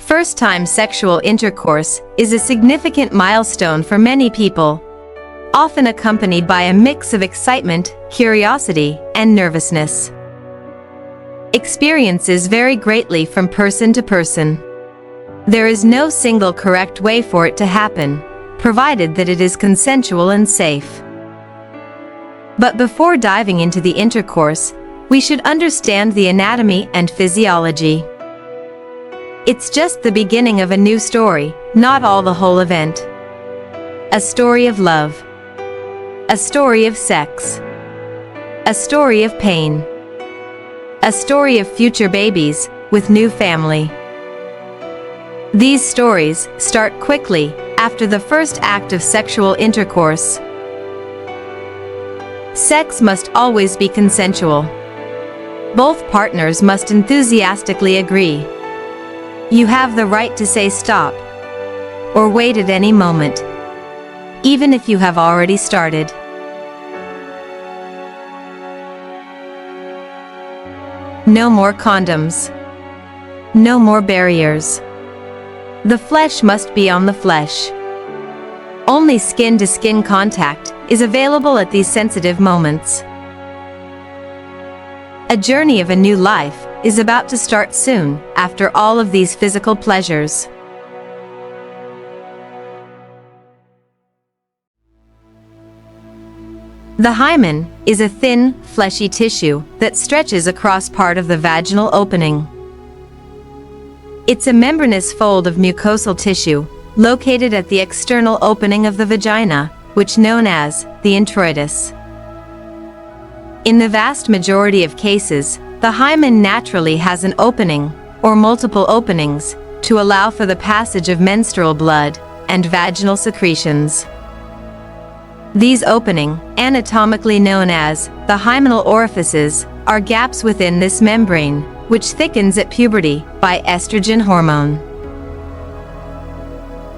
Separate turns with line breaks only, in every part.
First-time sexual intercourse is a significant milestone for many people, often accompanied by a mix of excitement, curiosity, and nervousness. Experiences vary greatly from person to person. There is no single correct way for it to happen, provided that it is consensual and safe. But before diving into the intercourse, we should understand the anatomy and physiology. It's just the beginning of a new story, not all the whole event. A story of love. A story of sex. A story of pain. A story of future babies with new family. These stories start quickly after the first act of sexual intercourse. Sex must always be consensual. Both partners must enthusiastically agree. You have the right to say stop or wait at any moment, even if you have already started. No more condoms. No more barriers. The flesh must be on the flesh. Only skin-to-skin contact is available at these sensitive moments. A journey of a new life is about to start soon after all of these physical pleasures. The hymen is a thin, fleshy tissue that stretches across part of the vaginal opening. It's a membranous fold of mucosal tissue located at the external opening of the vagina, which known as the introitus. In the vast majority of cases, the hymen naturally has an opening, or multiple openings, to allow for the passage of menstrual blood and vaginal secretions. These openings, anatomically known as the hymenal orifices, are gaps within this membrane, which thickens at puberty by estrogen hormone.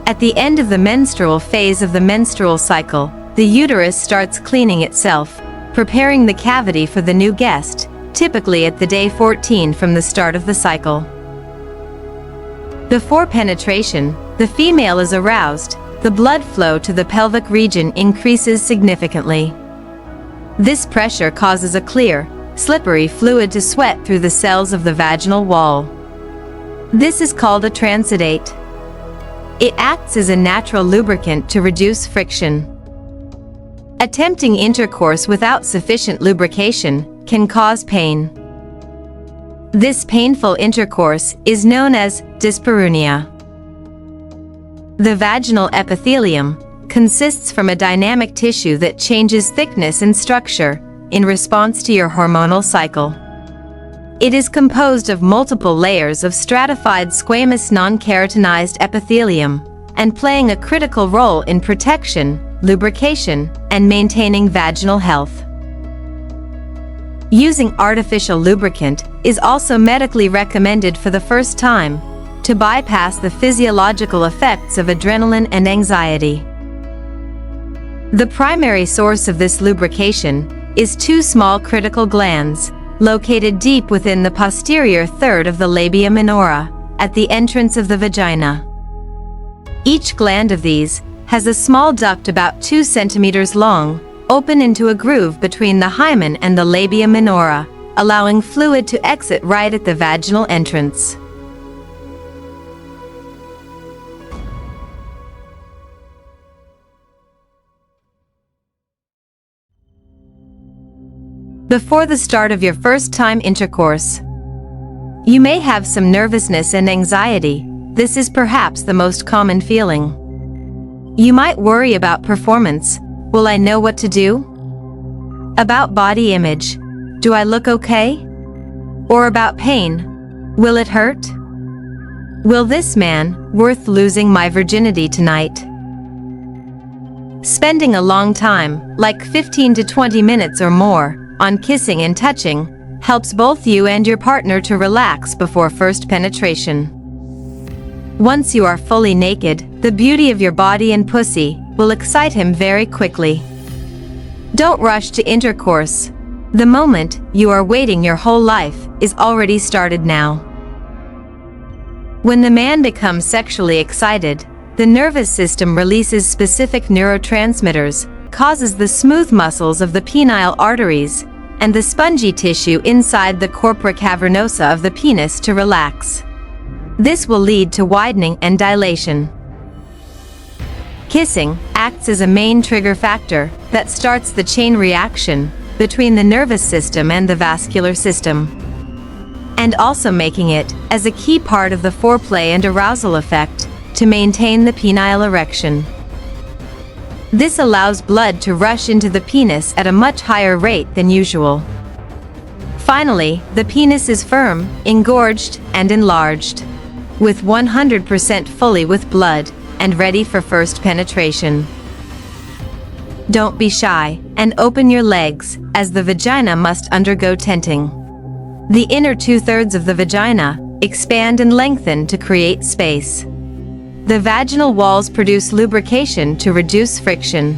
At the end of the menstrual phase of the menstrual cycle, the uterus starts cleaning itself, preparing the cavity for the new guest, typically at the day 14 from the start of the cycle. Before penetration, the female is aroused. The blood flow to the pelvic region increases significantly. This pressure causes a clear, slippery fluid to sweat through the cells of the vaginal wall. This is called a transudate. It acts as a natural lubricant to reduce friction. Attempting intercourse without sufficient lubrication can cause pain. This painful intercourse is known as dyspareunia. The vaginal epithelium consists from a dynamic tissue that changes thickness and structure in response to your hormonal cycle. It is composed of multiple layers of stratified squamous non-keratinized epithelium and playing a critical role in protection, lubrication, and maintaining vaginal health. Using artificial lubricant is also medically recommended for the first time to bypass the physiological effects of adrenaline and anxiety. The primary source of this lubrication is two small critical glands located deep within the posterior third of the labia minora, at the entrance of the vagina. Each gland of these has a small duct about 2 centimeters long, open into a groove between the hymen and the labia minora, allowing fluid to exit right at the vaginal entrance. Before the start of your first-time intercourse, you may have some nervousness and anxiety. This is perhaps the most common feeling. You might worry about performance. Will I know what to do? About body image. Do I look okay? Or about pain. Will it hurt? Will this man worth losing my virginity tonight? Spending a long time, like 15 to 20 minutes or more, on kissing and touching, helps both you and your partner to relax before first penetration. Once you are fully naked, the beauty of your body and pussy will excite him very quickly. Don't rush to intercourse. The moment you are waiting your whole life is already started now. When the man becomes sexually excited, the nervous system releases specific neurotransmitters, causes the smooth muscles of the penile arteries and the spongy tissue inside the corpora cavernosa of the penis to relax. This will lead to widening and dilation. Kissing acts as a main trigger factor that starts the chain reaction between the nervous system and the vascular system, and also making it as a key part of the foreplay and arousal effect to maintain the penile erection. This allows blood to rush into the penis at a much higher rate than usual. Finally, the penis is firm, engorged, and enlarged, with 100% fully with blood and ready for first penetration. Don't be shy and open your legs, as the vagina must undergo tenting. The inner 2/3 of the vagina expand and lengthen to create space. The vaginal walls produce lubrication to reduce friction.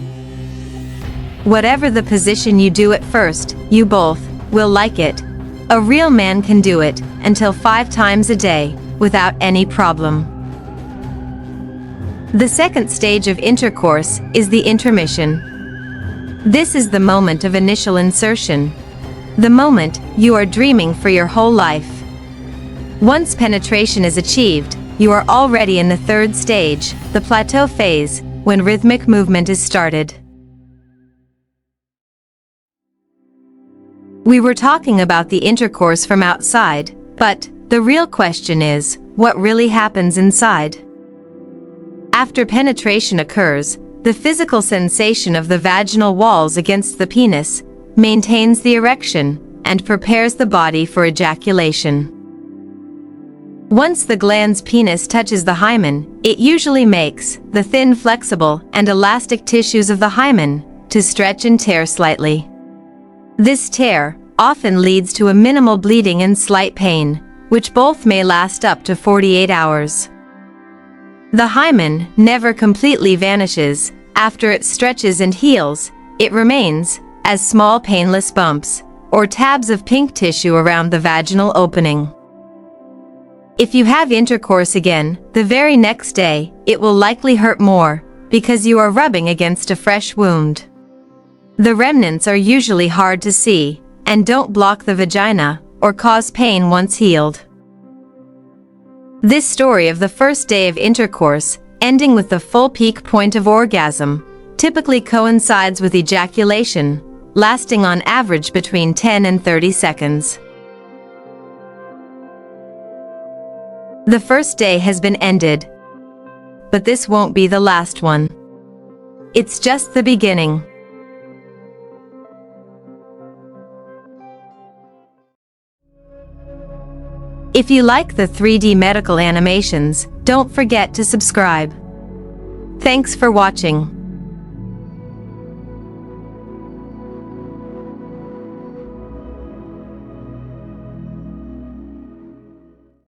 Whatever the position you do at first, you both will like it. A real man can do it until 5 times a day without any problem. The second stage of intercourse is the intermission. This is the moment of initial insertion, the moment you are dreaming for your whole life. Once penetration is achieved, you are already in the third stage, the plateau phase, when rhythmic movement is started. We were talking about the intercourse from outside, but the real question is, what really happens inside? After penetration occurs, the physical sensation of the vaginal walls against the penis maintains the erection and prepares the body for ejaculation. Once the gland's penis touches the hymen, it usually makes the thin, flexible, and elastic tissues of the hymen to stretch and tear slightly. This tear often leads to a minimal bleeding and slight pain, which both may last up to 48 hours. The hymen never completely vanishes. After it stretches and heals, it remains as small painless bumps or tabs of pink tissue around the vaginal opening. If you have intercourse again, the very next day, it will likely hurt more because you are rubbing against a fresh wound. The remnants are usually hard to see and don't block the vagina or cause pain once healed. This story of the first day of intercourse, ending with the full peak point of orgasm, typically coincides with ejaculation, lasting on average between 10 and 30 seconds. The first day has been ended, but this won't be the last one. It's just the beginning. If you like the 3D medical animations, don't forget to subscribe. Thanks for watching.